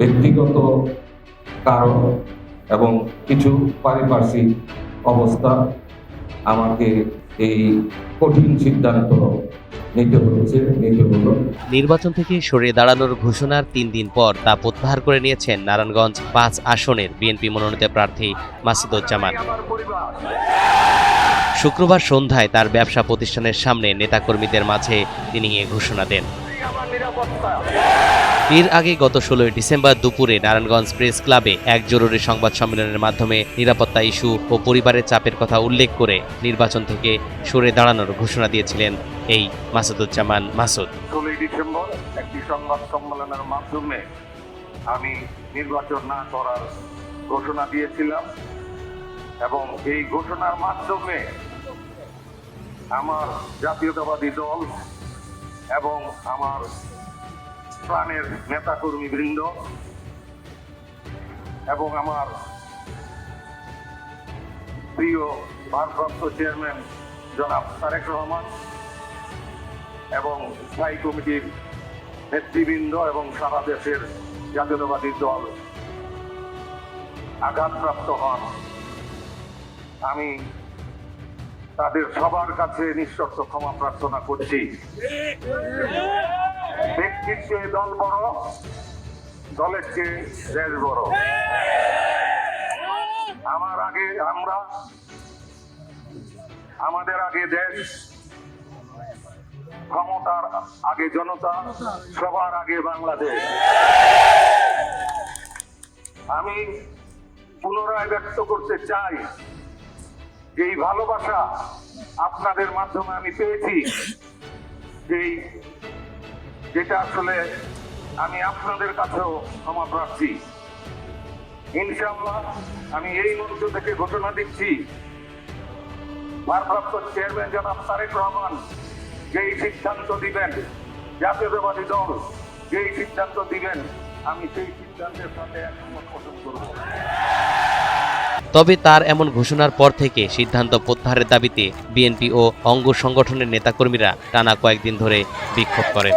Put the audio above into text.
ব্যক্তিগত কারণ এবং কিছু পারিপার্শ্বিক অবস্থা আমাকে এই কঠিন সিদ্ধান্ত নিতে হলো। নির্বাচন থেকে সরে দাঁড়ানোর ঘোষণার ৩ দিন পর তা প্রত্যাহার করে নিয়েছেন নারায়ণগঞ্জ ৫ আসনের বিএনপি মনোনীত প্রার্থী মাসুদুজ্জামান। শুক্রবার সন্ধ্যায় তার ব্যবসা প্রতিষ্ঠানের সামনে নেতাকর্মীদের মাঝে তিনি এ ঘোষণা দেন। এর আগে গত ১৬ ডিসেম্বর দুপুরে নারায়ণগঞ্জ প্রেস ক্লাবে এক জরুরি সংবাদ সম্মেলনের মাধ্যমে নিরাপত্তা ইস্যু ও পরিবারের চাপের কথা উল্লেখ করে নির্বাচন থেকে সরে দাঁড়ানোর ঘোষণা দিয়েছিলেন এই মাসুদুজ্জামান মাসুদ। ১৬ ডিসেম্বর একটি সংবাদ সম্মেলনের মাধ্যমে আমি নির্বাচন না করার ঘোষণা দিয়েছিলাম এবং এই ঘোষণার মাধ্যমে আমার জাতীয়তাবাদী দল এবং আমার প্রাণের নেতাকর্মী বৃন্দ এবং আমার প্রিয় ভারপ্রাপ্ত চেয়ারম্যান জনাব তারেক রহমান এবং স্থায়ী কমিটির নেতৃবৃন্দ এবং সারা দেশের জাতীয়তাবাদী দল আঘাতপ্রাপ্ত হন। আমি তাদের সবার কাছে নিঃশর্ত ক্ষমা প্রার্থনা করছি। ব্যক্তির চেয়ে দল বড়, দলের চেয়ে দেশ বড়। আমাদের আগে দেশ, ক্ষমতার আগে জনতা, সবার আগে বাংলাদেশ। আমি পুনরায় ব্যক্ত করতে চাই যে এই ভালোবাসা আপনাদের মাধ্যমে আমি পেয়েছি, যেটা আসলে আমি আপনাদের কাছেও ক্ষমা প্রার্থী। ইনশাআল্লাহ আমি এই মঞ্চ থেকে ঘোষণা দিচ্ছি, ভারপ্রাপ্ত চেয়ারম্যান জনাব তারেক রহমান যেই সিদ্ধান্ত দিবেন, জাতীয়তাবাদী দল যেই সিদ্ধান্ত দিবেন, আমি সেই সিদ্ধান্তের সাথে একমত পোষণ করব। তবে তার এমন ঘোষণার পর থেকে সিদ্ধান্ত প্রত্যাহারের দাবিতে বিএনপি ও অঙ্গ সংগঠনের নেতাকর্মীরা টানা কয়েকদিন ধরে বিক্ষোভ করেন।